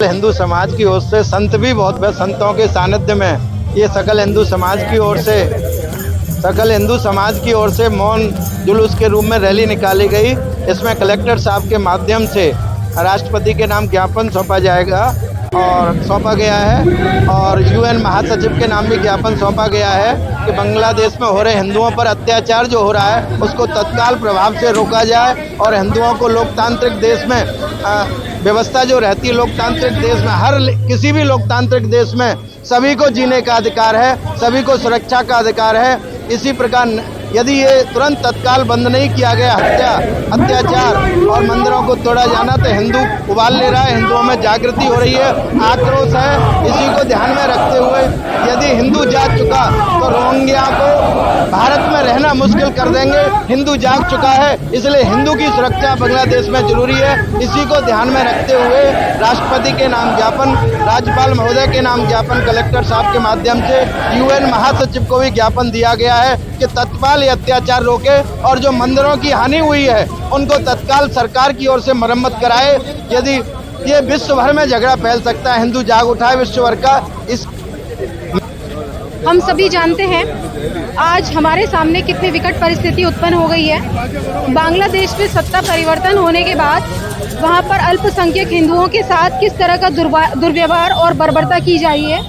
हिंदू समाज की ओर से संत भी बहुत संतों के सानिध्य में ये सकल हिंदू समाज की ओर से मौन जुलूस के रूप में रैली निकाली गई। इसमें कलेक्टर साहब के माध्यम से राष्ट्रपति के नाम ज्ञापन सौंपा गया है और यूएन महासचिव के नाम भी ज्ञापन सौंपा गया है कि बांग्लादेश में हो रहे हिंदुओं पर अत्याचार जो हो रहा है उसको तत्काल प्रभाव से रोका जाए और हिंदुओं को लोकतांत्रिक देश में व्यवस्था जो रहती है लोकतांत्रिक देश में किसी भी लोकतांत्रिक देश में सभी को जीने का अधिकार है, सभी को सुरक्षा का अधिकार है। इसी प्रकार यदि ये तुरंत तत्काल बंद नहीं किया गया अत्याचार और मंदिरों को तोड़ा जाना तो हिंदू उबाल ले रहा है, हिंदुओं में जागृति हो रही है, आक्रोश है। इसी को ध्यान में रखते हुए यदि हिंदू जाग चुका तो रोहिंग्या को भारत में रहना मुश्किल कर देंगे। हिंदू जाग चुका है, इसलिए हिंदू की सुरक्षा बांग्लादेश में जरूरी है। इसी को ध्यान में रखते हुए राष्ट्रपति के नाम ज्ञापन, राज्यपाल महोदय के नाम ज्ञापन कलेक्टर साहब के माध्यम से यूएन महासचिव को भी ज्ञापन दिया गया है कि तत्काल ये अत्याचार रोके और जो मंदिरों की हानि हुई है उनको तत्काल सरकार की ओर से मरम्मत कराए। यदि ये विश्व भर में झगड़ा फैल सकता है, हिंदू जाग उठाए विश्व भर का। हम सभी जानते हैं आज हमारे सामने कितनी विकट परिस्थिति उत्पन्न हो गई है। बांग्लादेश में सत्ता परिवर्तन होने के बाद वहां पर अल्पसंख्यक हिंदुओं के साथ किस तरह का दुर्व्यवहार और बर्बरता की जा रही है।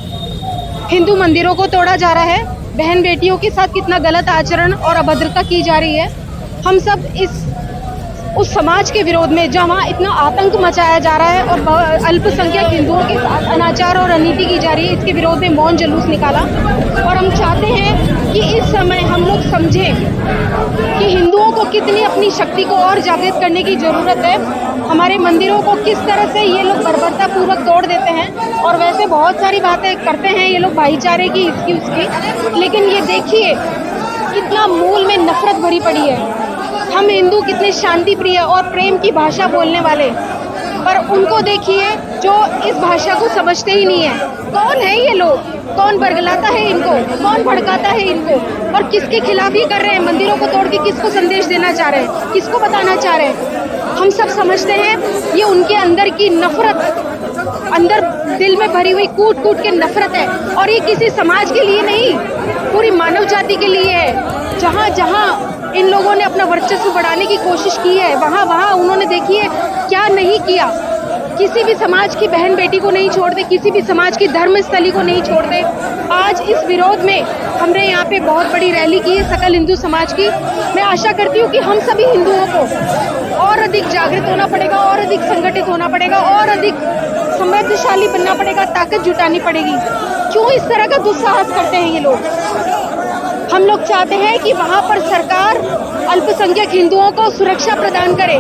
हिंदू मंदिरों को तोड़ा जा रहा है, बहन बेटियों के साथ कितना गलत आचरण और अभद्रता की जा रही है। हम सब उस समाज के विरोध में जहाँ इतना आतंक मचाया जा रहा है और अल्पसंख्यक हिंदुओं के साथ अनाचार और अनीति की जा रही है, इसके विरोध में मौन जुलूस निकाला। और हम चाहते हैं कि इस समय हम लोग समझें कि हिंदुओं को कितनी अपनी शक्ति को और जागृत करने की ज़रूरत है। हमारे मंदिरों को किस तरह से ये लोग बर्बरता पूर्वक तोड़ देते हैं और वैसे बहुत सारी बातें करते हैं ये लोग भाईचारे की, इसकी उसकी, लेकिन ये देखिए कितना मूल में नफरत भरी पड़ी है। हम हिंदू कितने शांति प्रिय और प्रेम की भाषा बोलने वाले, पर उनको देखिए जो इस भाषा को समझते ही नहीं है। कौन है ये लोग, कौन बरगलाता है इनको, कौन भड़काता है इनको और किसके खिलाफ ही कर रहे हैं। मंदिरों को तोड़ के किसको संदेश देना चाह रहे हैं, किसको बताना चाह रहे हैं। हम सब समझते हैं ये उनके अंदर की नफरत, अंदर दिल में भरी हुई कूट कूट के नफरत है और ये किसी समाज के लिए नहीं, पूरी मानव जाति के लिए है। जहाँ जहाँ इन लोगों ने अपना वर्चस्व बढ़ाने की कोशिश की है वहाँ वहाँ उन्होंने देखिए क्या नहीं किया। किसी भी समाज की बहन बेटी को नहीं छोड़ते, किसी भी समाज की धर्मस्थली को नहीं छोड़ते। आज इस विरोध में हमने यहाँ पे बहुत बड़ी रैली की है सकल हिंदू समाज की। मैं आशा करती हूँ कि हम सभी हिंदुओं को और अधिक जागृत होना पड़ेगा, और अधिक संगठित होना पड़ेगा, और अधिक समृद्धशाली बनना पड़ेगा, ताकत जुटानी पड़ेगी। क्यों इस तरह का दुस्साहस करते हैं ये लोग। हम लोग चाहते हैं कि वहाँ पर सरकार अल्पसंख्यक हिंदुओं को सुरक्षा प्रदान करे,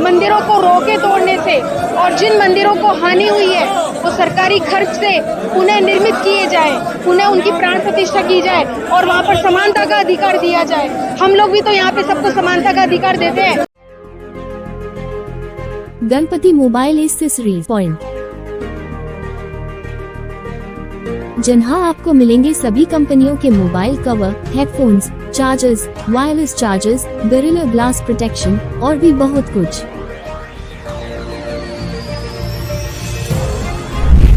मंदिरों को रोके तोड़ने से, और जिन मंदिरों को हानि हुई है वो सरकारी खर्च से उन्हें निर्मित किए जाए, उन्हें उनकी प्राण प्रतिष्ठा की जाए और वहाँ पर समानता का अधिकार दिया जाए। हम लोग भी तो यहाँ पे सबको समानता का अधिकार देते हैं। गणपति मोबाइल एक्सेसरीज पॉइंट, जहाँ आपको मिलेंगे सभी कंपनियों के mobile cover, headphones, chargers, wireless chargers, gorilla glass protection और भी बहुत कुछ।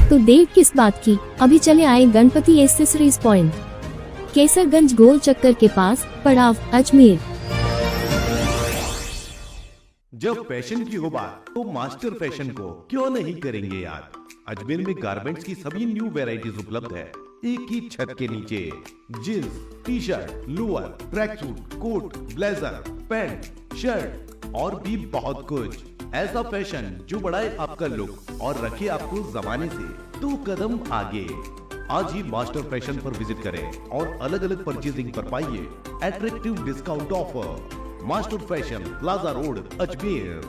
तो देर किस बात की, अभी चले आए गणपति एक्सेसरीज पॉइंट, केसरगंज गोल चक्कर के पास, पड़ाव, अजमेर। जब फैशन की हो बात तो मास्टर फैशन को क्यों नहीं करेंगे याद। अजमेर में गारमेंट्स की सभी न्यू वैरायटीज उपलब्ध है, एक ही छत के नीचे। Jeans, T shirt, lower, track suit, coat, blazer, pant, shirt और भी बहुत कुछ। ऐसा फैशन जो बढ़ाए आपका लुक और रखे आपको जमाने से 2 कदम आगे। आज ही मास्टर फैशन पर विजिट करें और अलग अलग परचेजिंग पर पाइए attractive discount offer. Master fashion, plaza road, Ajmer.